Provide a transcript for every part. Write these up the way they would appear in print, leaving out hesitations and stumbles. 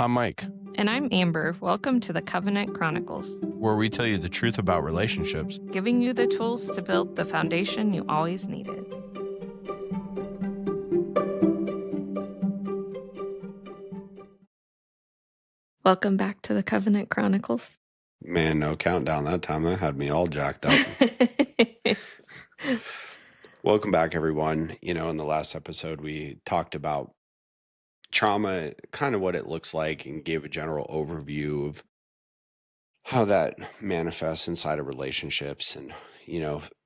I'm Mike, And I'm Amber. Welcome to the Covenant Chronicles, where we tell you the truth about relationships. giving you the tools to build the foundation you always needed. Welcome back to the Covenant Chronicles. Man, no countdown that time. That had me all jacked up. Welcome back, everyone. In the last episode, we talked about trauma, kind of what it looks like, and gave a general overview of how that manifests inside of relationships and,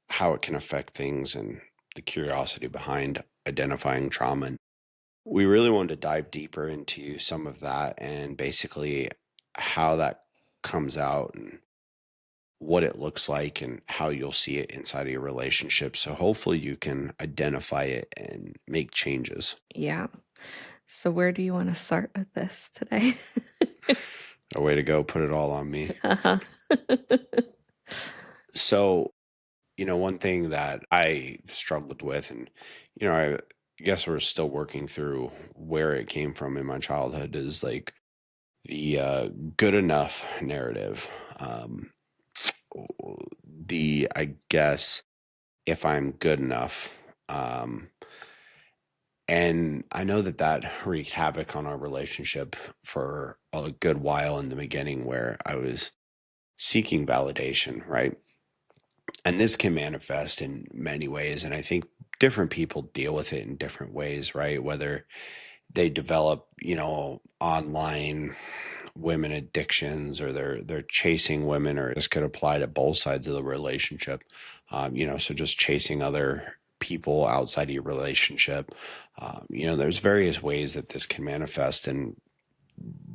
how it can affect things and the curiosity behind identifying trauma. And we really wanted to dive deeper into some of that and basically how that comes out and what it looks like and how you'll see it inside of your relationship. So hopefully you can identify it and make changes. Yeah. So, where do you want to start with this today? A way to go, put it all on me. Uh-huh. So, one thing that I struggled with, and, I guess we're still working through where it came from in my childhood, is like the good enough narrative. I guess, if I'm good enough. And I know that wreaked havoc on our relationship for a good while in the beginning, where I was seeking validation, right? And this can manifest in many ways. And I think different people deal with it in different ways, right? Whether they develop, online women addictions, or they're chasing women, or this could apply to both sides of the relationship. So just chasing other people outside of your relationship. There's various ways that this can manifest. And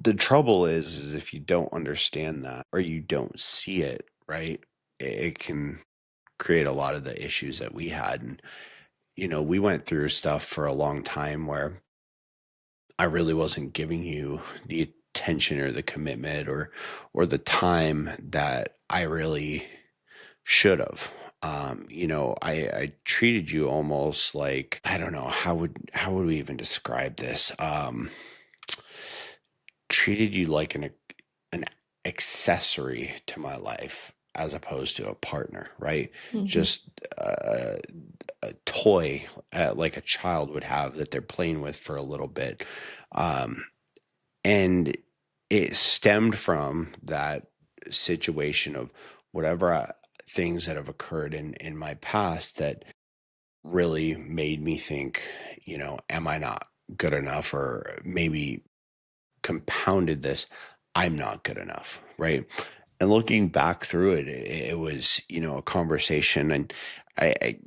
the trouble is if you don't understand that, or you don't see it, right, it can create a lot of the issues that we had. And, we went through stuff for a long time where I really wasn't giving you the attention or the commitment or the time that I really should have. I treated you almost like, I don't know, how would we even describe this? Treated you like an accessory to my life as opposed to a partner, right? Mhm. Just a toy, like a child would have, that they're playing with for a little bit. And it stemmed from that situation of whatever things that have occurred in my past that really made me think, am I not good enough? Or maybe compounded this, I'm not good enough, right? And looking back through it, it was, a conversation. And I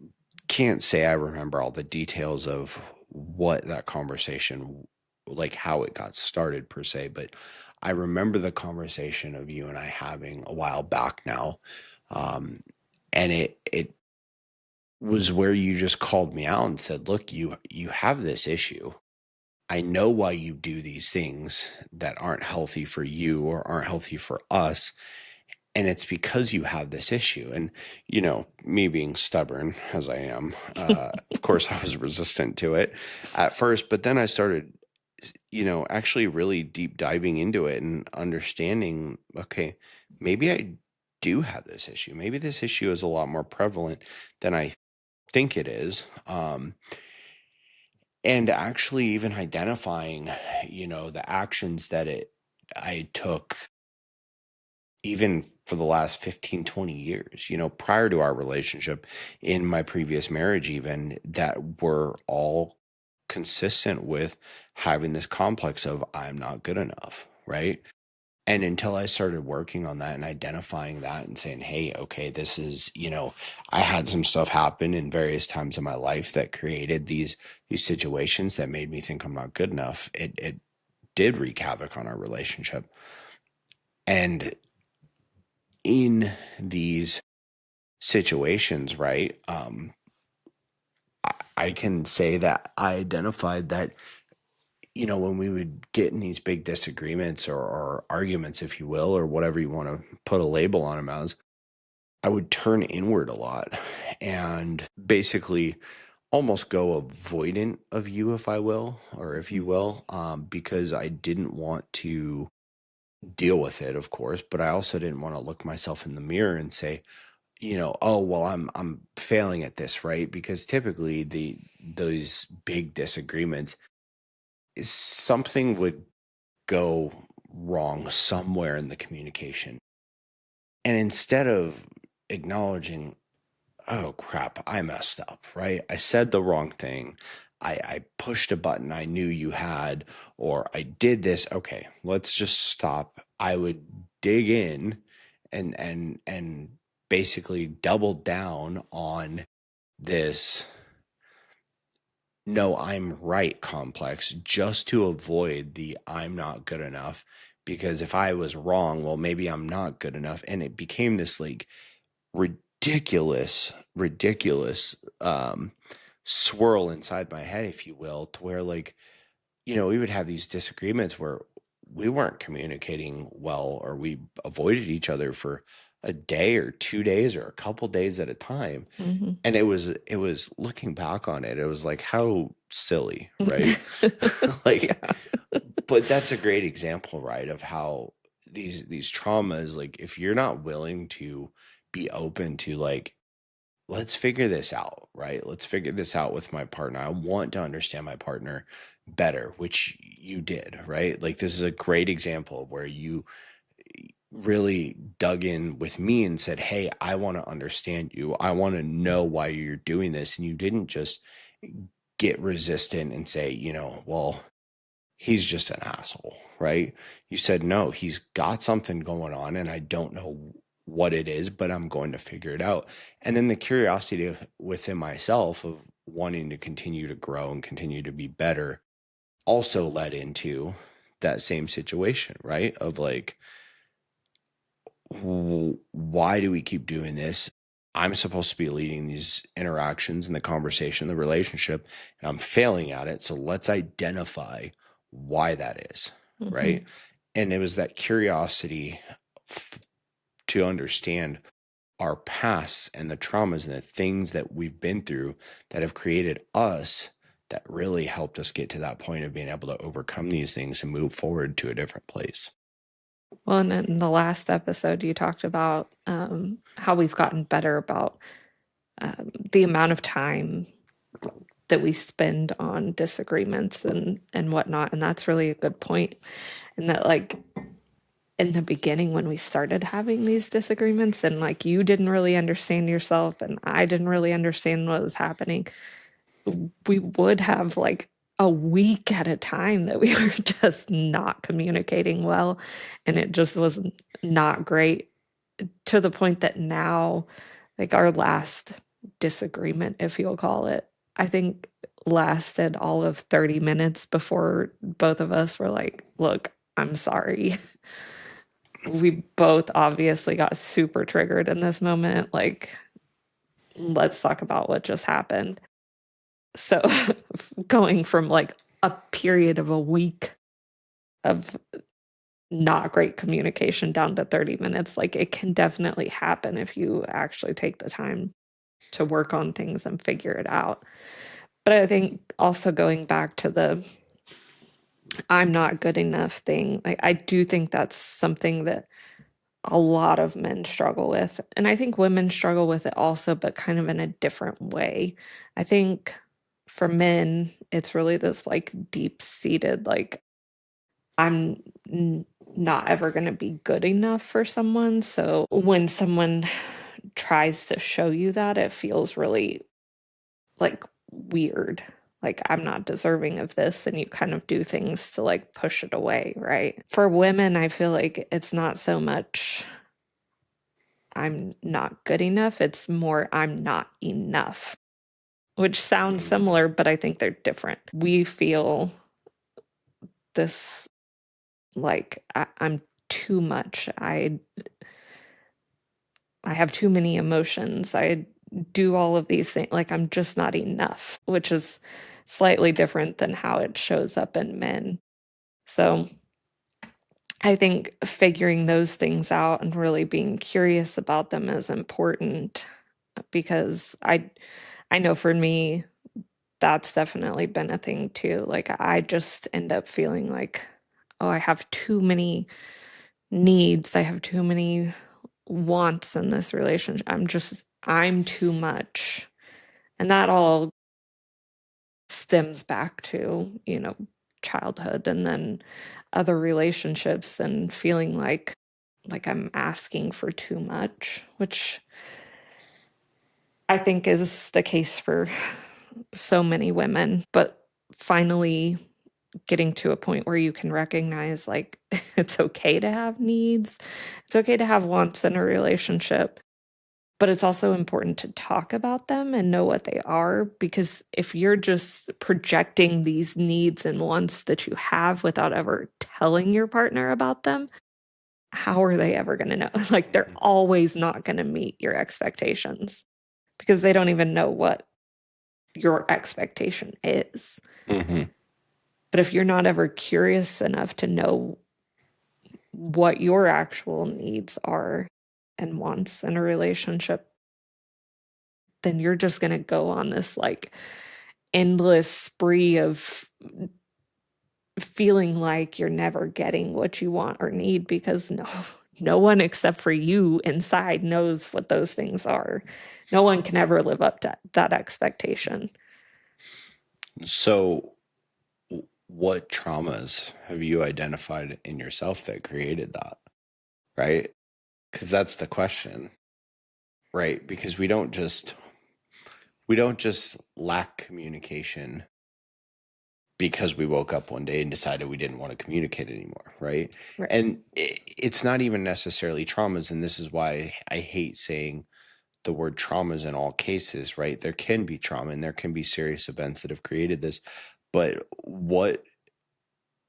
can't say I remember all the details of what that conversation, like how it got started per se, but I remember the conversation of you and I having a while back now. Um, and it was where you just called me out and said, look, you have this issue. I know why you do these things that aren't healthy for you or aren't healthy for us. And it's because you have this issue. And, me being stubborn as I am, of course, I was resistant to it at first. But then I started, actually really deep diving into it and understanding, okay, maybe I do have this issue. Maybe this issue is a lot more prevalent than I think it is. And actually even identifying, the actions that I took even for the last 15, 20 years, prior to our relationship, in my previous marriage, even, that were all consistent with having this complex of I'm not good enough, right? And until I started working on that and identifying that and saying, hey, okay, this is, I had some stuff happen in various times in my life that created these situations that made me think I'm not good enough. It did wreak havoc on our relationship. And in these situations, right, I can say that I identified that, when we would get in these big disagreements or arguments, if you will, or whatever you want to put a label on them as, I would turn inward a lot and basically almost go avoidant of you, if I will, or if you Mhm. will, because I didn't want to deal with it, of course, but I also didn't want to look myself in the mirror and say, oh well, I'm failing at this, right? Because typically those big disagreements something would go wrong somewhere in the communication. And instead of acknowledging, oh crap, I messed up, right? I said the wrong thing. I pushed a button I knew you had, or I did this. Okay, let's just stop. I would dig in and basically double down on this no, I'm right complex just to avoid the I'm not good enough. Because if I was wrong, well, maybe I'm not good enough. And it became this like ridiculous swirl inside my head, if you will, to where like, we would have these disagreements where we weren't communicating well, or we avoided each other for a day or 2 days or a couple days at a time. Mhm. And it was looking back on it, it was like, how silly, right? Like, Yeah. but that's a great example, right, of how these traumas, like, if you're not willing to be open to, like, let's figure this out, right? Let's figure this out with my partner. I want to understand my partner better, which you did, right? Like, this is a great example of where you really dug in with me and said, hey, I want to understand you. I want to know why you're doing this. And you didn't just get resistant and say, well, he's just an asshole, right? You said, no, he's got something going on and I don't know what it is, but I'm going to figure it out. And then the curiosity within myself of wanting to continue to grow and continue to be better also led into that same situation, right? Of like, why do we keep doing this? I'm supposed to be leading these interactions and the conversation, the relationship, and I'm failing at it. So let's identify why that is, Mhm. right? And it was that curiosity f- to understand our pasts and the traumas and the things that we've been through that have created us that really helped us get to that point of being able to overcome these things and move forward to a different place. Well, and in the last episode, you talked about how we've gotten better about the amount of time that we spend on disagreements and whatnot, and that's really a good point. And that, like, in the beginning, when we started having these disagreements, and like you didn't really understand yourself, and I didn't really understand what was happening, we would have like a week at a time that we were just not communicating well, and it just was not great, to the point that now, like, our last disagreement, if you'll call it, I think lasted all of 30 minutes before both of us were like, look, I'm sorry. We both obviously got super triggered in this moment. Like, let's talk about what just happened. So, going from like a period of a week of not great communication down to 30 minutes, like, it can definitely happen if you actually take the time to work on things and figure it out. But I think also going back to the I'm not good enough thing, like, I do think that's something that a lot of men struggle with. And I think women struggle with it also, but kind of in a different way. I think for men, it's really this like deep seated, like, I'm not ever going to be good enough for someone. So when someone tries to show you that, it feels really like weird. Like, I'm not deserving of this. And you kind of do things to like push it away. Right. For women, I feel like it's not so much I'm not good enough. It's more I'm not enough, which sounds Mm. similar, but I think they're different. We feel this like I'm too much. I have too many emotions. I do all of these things. Like, I'm just not enough, which is slightly different than how it shows up in men. So I think figuring those things out and really being curious about them is important, because I know for me, that's definitely been a thing too. Like, I just end up feeling like, oh, I have too many needs. I have too many wants in this relationship. I'm too much. And that all stems back to, childhood and then other relationships and feeling like I'm asking for too much, which I think is the case for so many women, but finally getting to a point where you can recognize like it's okay to have needs. It's okay to have wants in a relationship, but it's also important to talk about them and know what they are, because if you're just projecting these needs and wants that you have without ever telling your partner about them, how are they ever going to know? Like, they're always not going to meet your expectations because they don't even know what your expectation is. Hmm. But if you're not ever curious enough to know what your actual needs are and wants in a relationship, then you're just going to go on this like endless spree of feeling like you're never getting what you want or need, because no one except for you inside knows what those things are. No one can ever live up to that expectation. So, what traumas have you identified in yourself that created that? Right? Because that's the question, right? Because we don't just lack communication because we woke up one day and decided we didn't want to communicate anymore, right? Right. And it's not even necessarily traumas, and this is why I hate saying the word traumas in all cases, right? There can be trauma and there can be serious events that have created this, but what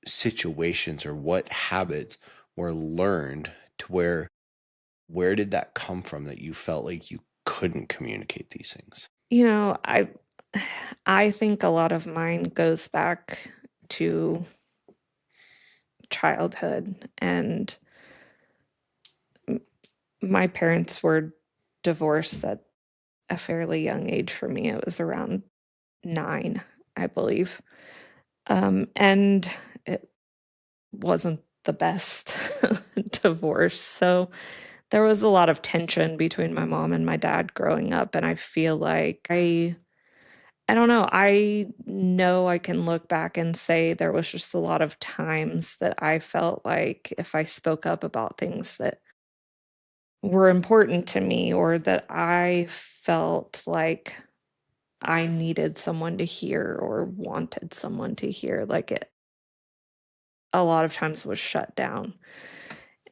situations or what habits were learned to where did that come from that you felt like you couldn't communicate these things? You know, I think a lot of mine goes back to childhood, and my parents were divorced at a fairly young age for me. It was around 9, I believe. And it wasn't the best divorce. So there was a lot of tension between my mom and my dad growing up, and I feel like I don't know I can look back and say there was just a lot of times that I felt like if I spoke up about things that were important to me, or that I felt like I needed someone to hear or wanted someone to hear, like, it a lot of times was shut down.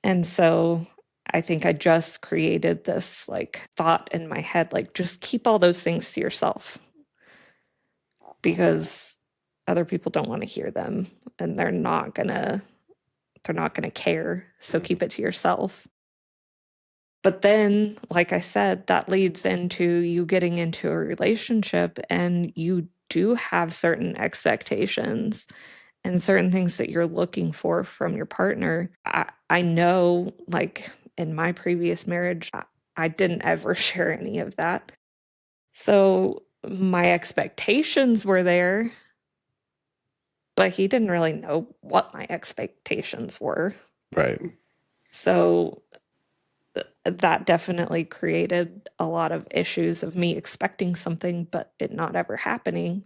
And so I think I just created this like thought in my head, like, just keep all those things to yourself because other people don't want to hear them, and they're not going to care. So Mhm. keep it to yourself. But then, like I said, that leads into you getting into a relationship, and you do have certain expectations and certain things that you're looking for from your partner. I know, like, in my previous marriage, I didn't ever share any of that. So my expectations were there, but he didn't really know what my expectations were. Right. So that definitely created a lot of issues of me expecting something, but it not ever happening,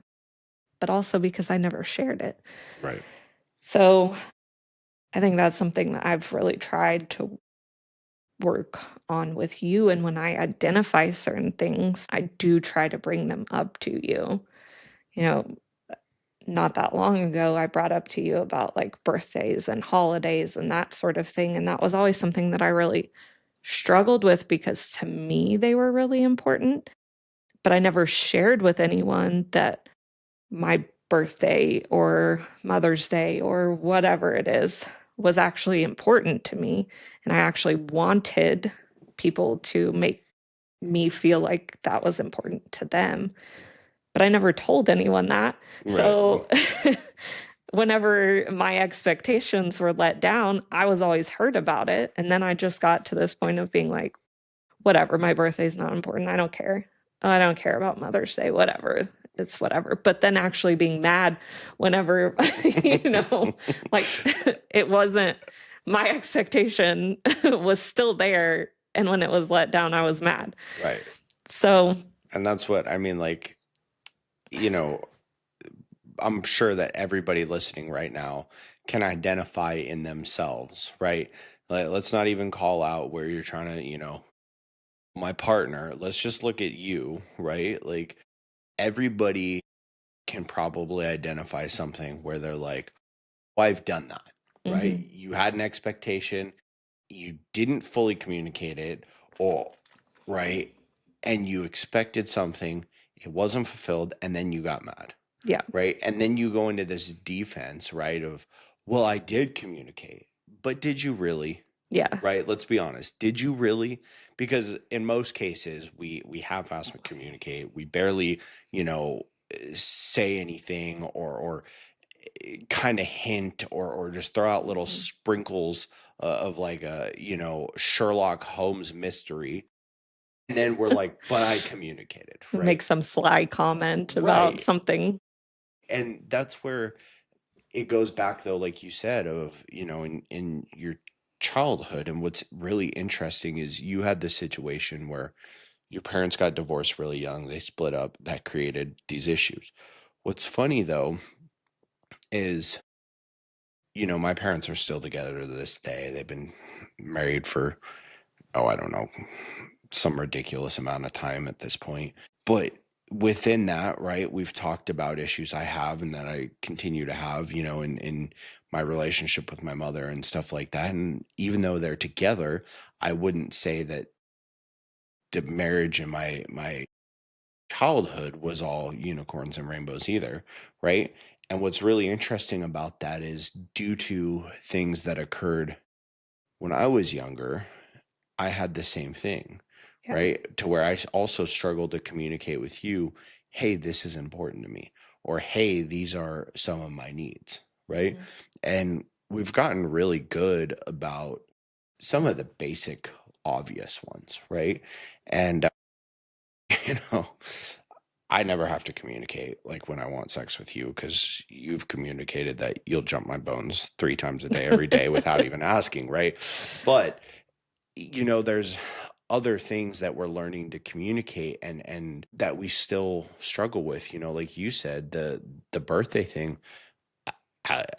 but also because I never shared it. Right. So I think that's something that I've really tried to work on with you. And when I identify certain things, I do try to bring them up to you. You know, not that long ago, I brought up to you about like birthdays and holidays and that sort of thing. And that was always something that I really struggled with because to me, they were really important. But I never shared with anyone that my birthday or Mother's Day or whatever it is was actually important to me. And I actually wanted people to make me feel like that was important to them. But I never told anyone that. Right. So whenever my expectations were let down, I was always hurt about it. And then I just got to this point of being like, whatever, my birthday's not important. I don't care. I don't care about Mother's Day, whatever. it's whatever. But then actually being mad whenever, like it wasn't my expectation was still there. And when it was let down, I was mad. Right. So, And that's what I mean, like, you know, I'm sure that everybody listening right now can identify in themselves, right? Like, let's not even call out where you're trying to, my partner. Let's just look at you, right? Like, everybody can probably identify something where they're like, well, I've done that, right? mhm, You had an expectation, you didn't fully communicate it, or, right? And you expected something, it wasn't fulfilled, and then you got mad, yeah, right? And then you go into this defense, right? Of, well, I did communicate, but did you really? yeah, Right? Let's be honest. Did you really? Because in most cases, we half-ass communicate. We barely, say anything or kind of hint or just throw out little mhm. sprinkles of like a Sherlock Holmes mystery, and then we're like, but I communicated, right? Make some sly comment about Right. something. And that's where it goes back, though, like you said, of in your childhood. And what's really interesting is you had this situation where your parents got divorced really young, they split up, that created these issues. What's funny, though, is my parents are still together to this day. They've been married for, oh, I don't know, some ridiculous amount of time at this point. But within that, right, we've talked about issues I have and that I continue to have, in my relationship with my mother and stuff like that. And even though they're together, I wouldn't say that the marriage in my childhood was all unicorns and rainbows either, right? And what's really interesting about that is due to things that occurred when I was younger, I had the same thing, Yeah. right? To where also struggled to communicate with you, hey, this is important to me, or hey, these are some of my needs, right? Mhm. And we've gotten really good about some of the basic, obvious ones, right? And, you know, I never have to communicate like when I want sex with you because you've communicated that you'll jump my bones 3 times a day, every day without even asking, right? But there's other things that we're learning to communicate and that we still struggle with, like you said, the birthday thing.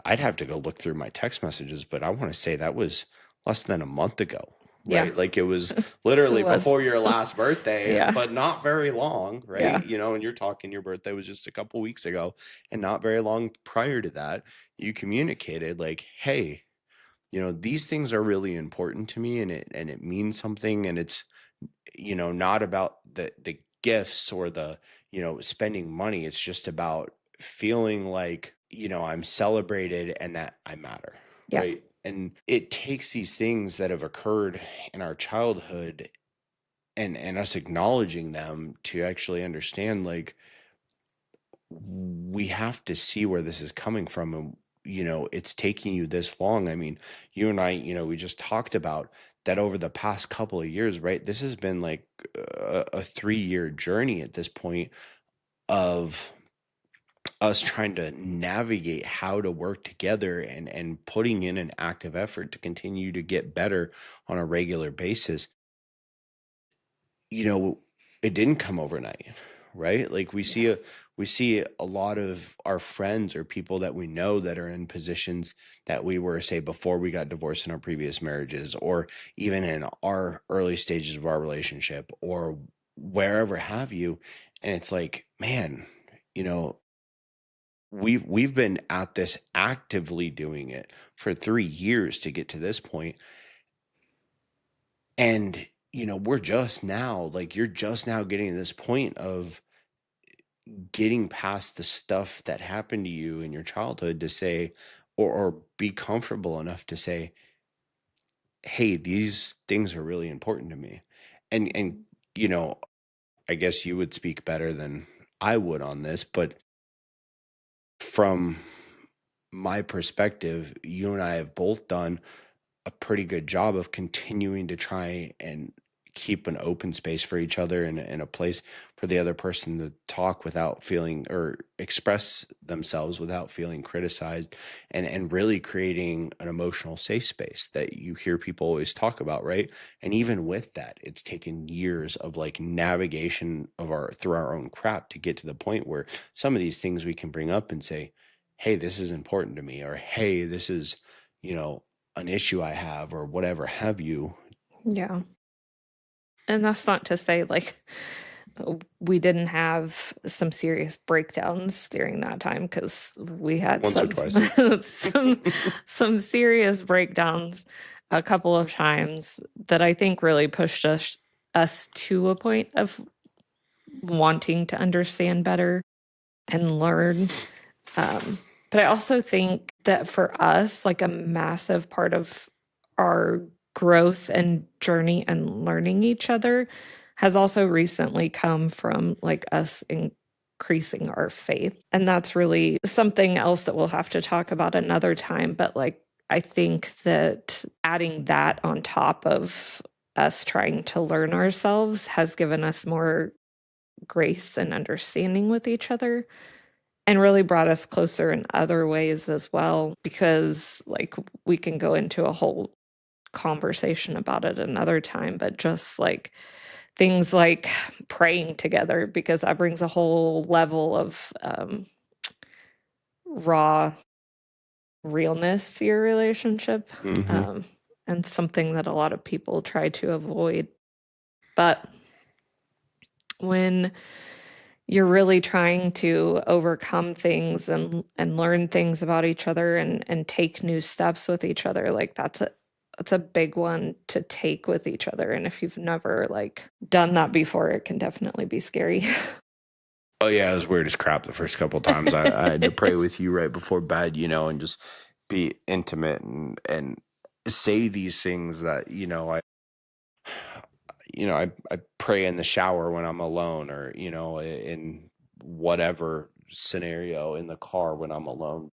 I'd have to go look through my text messages, but I want to say that was less than a month ago, Yeah, right? Like it was it literally before was. your last birthday, Yeah, but not very long, right? yeah, And you're talking your birthday was just a couple weeks ago, and not very long prior to that, you communicated like, hey, these things are really important to me, and it means something, and it's not about the gifts or the spending money. It's just about feeling like I'm celebrated and that I matter, yeah, right? And it takes these things that have occurred in our childhood and us acknowledging them to actually understand, like, we have to see where this is coming from. And it's taking you this long. I mean, you and I, we just talked about that over the past couple of years, right? This has been like a 3-year journey at this point of us trying to navigate how to work together and putting in an active effort to continue to get better on a regular basis. you know, it didn't come overnight, right? Like yeah, we see a lot of our friends or people that we know that are in positions that we were, say, before we got divorced in our previous marriages, or even in our early stages of our relationship, or wherever have you. And it's like, man, you know, we've been at this actively doing it for 3 years to get to this point. And we're just now, like, you're just now getting to this point of getting past the stuff that happened to you in your childhood to say, or be comfortable enough to say, hey, these things are really important to me. And mhm, you know I guess you would speak better than I would on this, but from my perspective, you and I have both done a pretty good job of continuing to try and keep an open space for each other and a place for the other person to talk without feeling or express themselves without feeling criticized, and really creating an emotional safe space that you hear people always talk about, right? And even with that, it's taken years of like navigation of our through our own crap to get to the point where some of these things we can bring up and say, hey, this is important to me, or hey, this is, you know, an issue I have, or whatever have you. Yeah. And that's not to say like we didn't have some serious breakdowns during that time, because we had Once or some twice. some some serious breakdowns a couple of times that I think really pushed us to a point of wanting to understand better and learn. But I also think that for us, like a massive part of our growth and journey and learning each other has also recently come from like us increasing our faith. And that's really something else that we'll have to talk about another time. But like, I think that adding that on top of us trying to learn ourselves has given us more grace and understanding with each other, and really brought us closer in other ways as well, because like we can go into a whole conversation about it another time, but just like things like praying together, because that brings a whole level of raw realness to your relationship, Hmm. um, and something that a lot of people try to avoid. But when you're really trying to overcome things and learn things about each other and take new steps with each other, like that's a big one to take with each other. And if you've never like done that before, it can definitely be scary. Oh yeah, it was weird as crap the first couple times. I had to pray with you right before bed, you know, and just be intimate and say these things that, I pray in the shower when I'm alone, or, in whatever scenario in the car when I'm alone.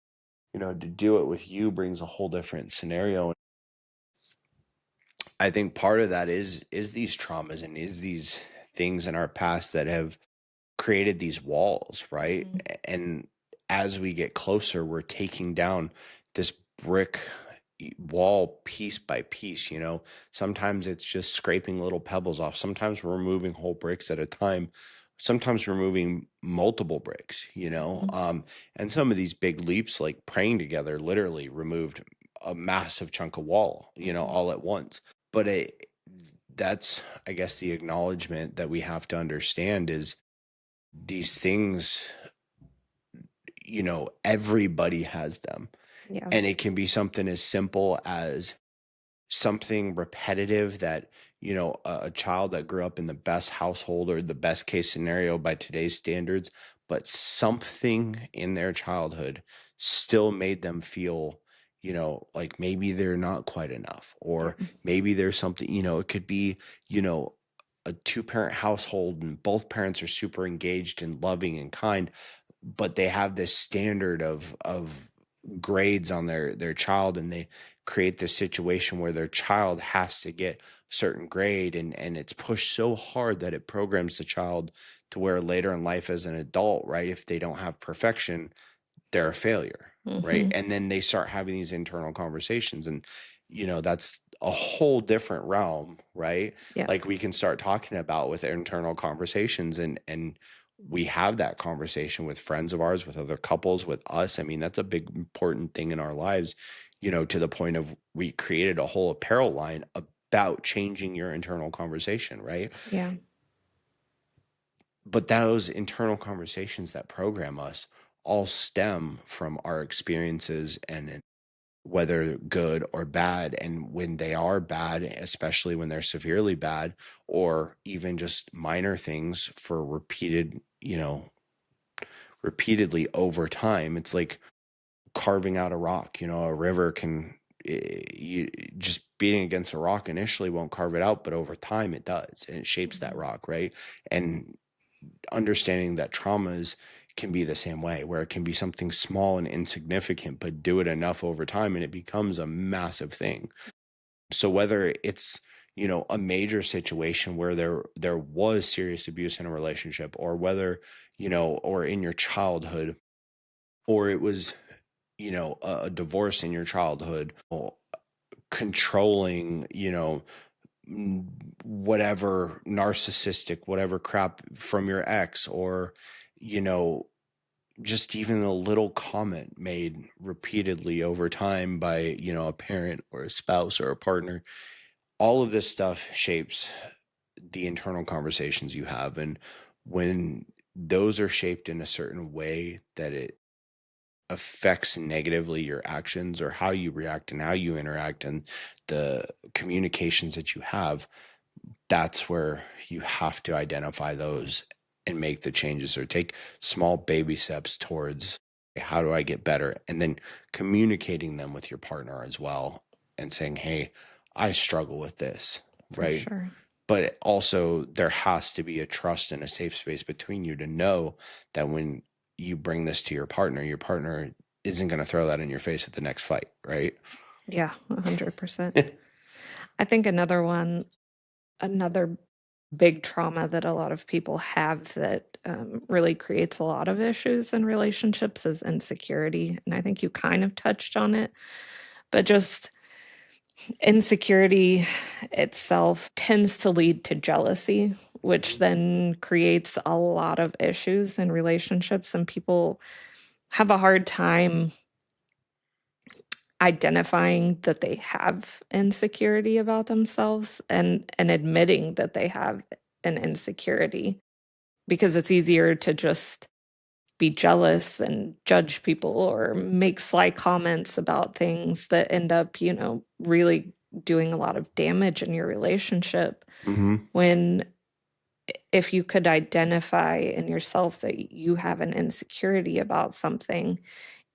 To do it with you brings a whole different scenario. I think part of that is these traumas and is these things in our past that have created these walls, right? Mhm. And as we get closer, we're taking down this brick wall piece by piece, Sometimes it's just scraping little pebbles off. Sometimes we're removing whole bricks at a time. Sometimes we're moving multiple bricks, Mhm. and some of these big leaps, like praying together, literally removed a massive chunk of wall, Mhm. all at once. But that's, I guess, the acknowledgement that we have to understand is these things, everybody has them. Yeah. And it can be something as simple as something repetitive that, a child that grew up in the best household or the best case scenario by today's standards, but something in their childhood still made them feel, like maybe they're not quite enough, or Yeah. maybe there's something, it could be, you know, a two-parent household and both parents are super engaged and loving and kind, but they have this standard of grades on their child, and they create this situation where their child has to get a certain grade, and it's pushed so hard that it programs the child to where later in life as an adult, right, if they don't have perfection, they're a failure, right? Mhm. And then they start having these internal conversations, and that's a whole different realm, right? Yeah. Like we can start talking about with internal conversations, and we have that conversation with friends of ours, with other couples, with us. I mean, that's a big important thing in our lives, to the point of we created a whole apparel line about changing your internal conversation, right? Yeah. But those internal conversations that program us all stem from our experiences, and whether good or bad. And when they are bad, especially when they're severely bad, or even just minor things for repeatedly over time, it's like carving out a rock. A river can, you just beating against a rock initially won't carve it out, but over time it does, and it shapes that Mhm. rock, right? And understanding that traumas can be the same way, where it can be something small and insignificant, but do it enough over time and it becomes a massive thing. So whether it's, a major situation where there was serious abuse in a relationship, or whether, or in your childhood, or it was, a divorce in your childhood, or controlling, whatever narcissistic, whatever crap from your ex, or, you know, just even a little comment made repeatedly over time by, a parent or a spouse or a partner. All of this stuff shapes the internal conversations you have. And when those are shaped in a certain way that it affects negatively your actions or how you react and how you interact and the communications that you have, that's where you have to identify those and make the changes, or take small baby steps towards how do I get better, and then communicating them with your partner as well, and saying, hey, I struggle with this, For right? sure. But also there has to be a trust and a safe space between you to know that when you bring this to your partner isn't going to throw that in your face at the next fight, right? Yeah, 100%. I think another big trauma that a lot of people have that really creates a lot of issues in relationships is insecurity. And I think you kind of touched on it, but just insecurity itself tends to lead to jealousy, which then creates a lot of issues in relationships. And people have a hard time identifying that they have insecurity about themselves and admitting that they have an insecurity, because it's easier to just be jealous and judge people or make sly comments about things that end up, really doing a lot of damage in your relationship. Mm-hmm. When if you could identify in yourself that you have an insecurity about something,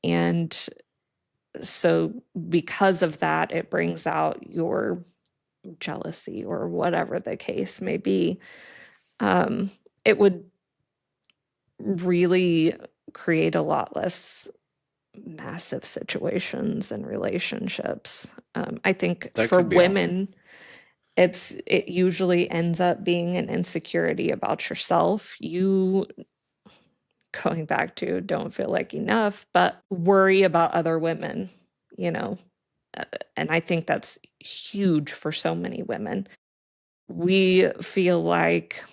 and so because of that, it brings out your jealousy or whatever the case may be, it would really create a lot less massive situations and relationships. I think That for could be all. women, it usually ends up being an insecurity about yourself. You, going back to don't feel like enough, but worry about other women, you know. Uh, and I think that's huge for so many women. We feel like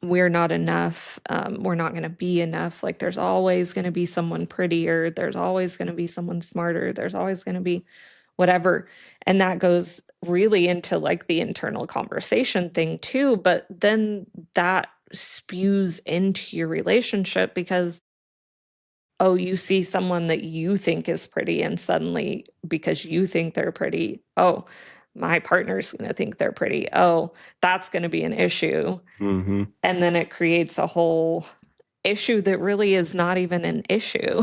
we're not enough. We're not going to be enough. Like, there's always going to be someone prettier. There's always going to be someone smarter. There's always going to be whatever. And that goes really into like the internal conversation thing too. But then that spews into your relationship because, oh, you see someone that you think is pretty, and suddenly, because you think they're pretty, oh, my partner's going to think they're pretty. Oh, that's going to be an issue. Mm-hmm. And then it creates a whole issue that really is not even an issue.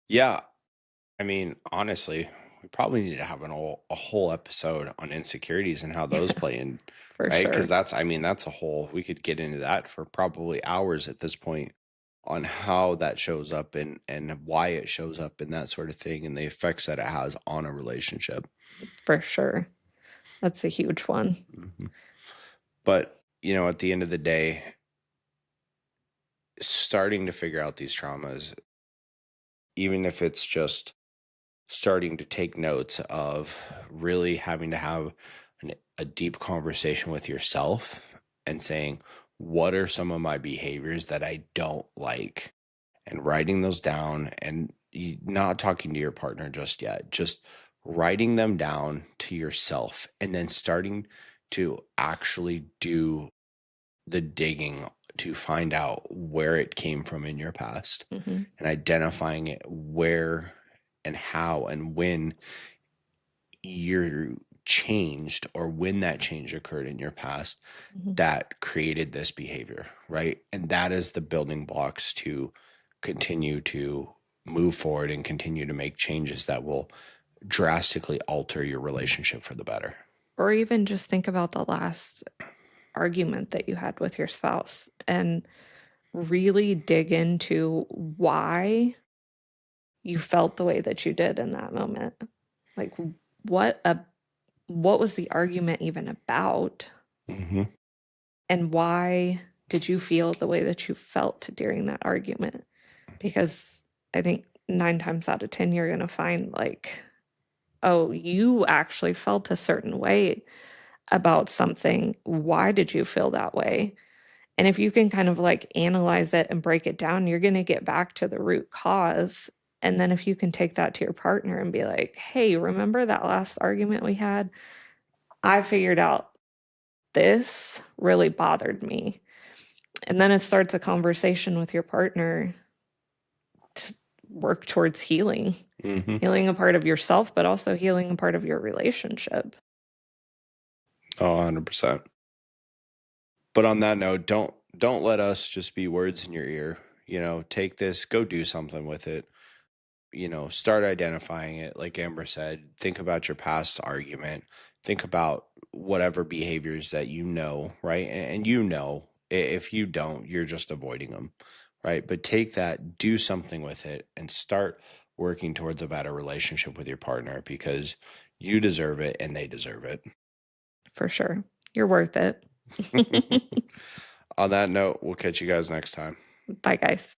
Yeah, I mean, honestly, we probably need to have a whole episode on insecurities and how those play in, For right? Because sure. that's a whole, we could get into that for probably hours at this point, on how that shows up and why it shows up and that sort of thing, and the effects that it has on a relationship. For sure. That's a huge one. Hmm. But, at the end of the day, starting to figure out these traumas, even if it's just starting to take notes of really having to have a deep conversation with yourself and saying, what are some of my behaviors that I don't like? And writing those down, and not talking to your partner just yet, just writing them down to yourself, and then starting to actually do the digging to find out where it came from in your past, Mhm, and identifying it, where and how and when you're changed, or when that change occurred in your past mhm. that created this behavior, right? And that is the building blocks to continue to move forward and continue to make changes that will drastically alter your relationship for the better. Or even just think about the last argument that you had with your spouse and really dig into why you felt the way that you did in that moment. Like, what what was the argument even about? Hmm. And why did you feel the way that you felt during that argument? Because I think 9 times out of 10, you're going to find like, oh, you actually felt a certain way about something. Why did you feel that way? And if you can kind of like analyze it and break it down, you're going to get back to the root cause. And then if you can take that to your partner and be like, hey, remember that last argument we had? I figured out this really bothered me. And then it starts a conversation with your partner to work towards healing, Hmm. healing a part of yourself, but also healing a part of your relationship. Oh, 100%. But on that note, don't let us just be words in your ear. Take this, go do something with it. Start identifying it. Like Amber said, think about your past argument. Think about whatever behaviors that right? And if you don't, you're just avoiding them, right? But take that, do something with it, and start working towards a better relationship with your partner because you deserve it and they deserve it. For sure. You're worth it. On that note, we'll catch you guys next time. Bye, guys.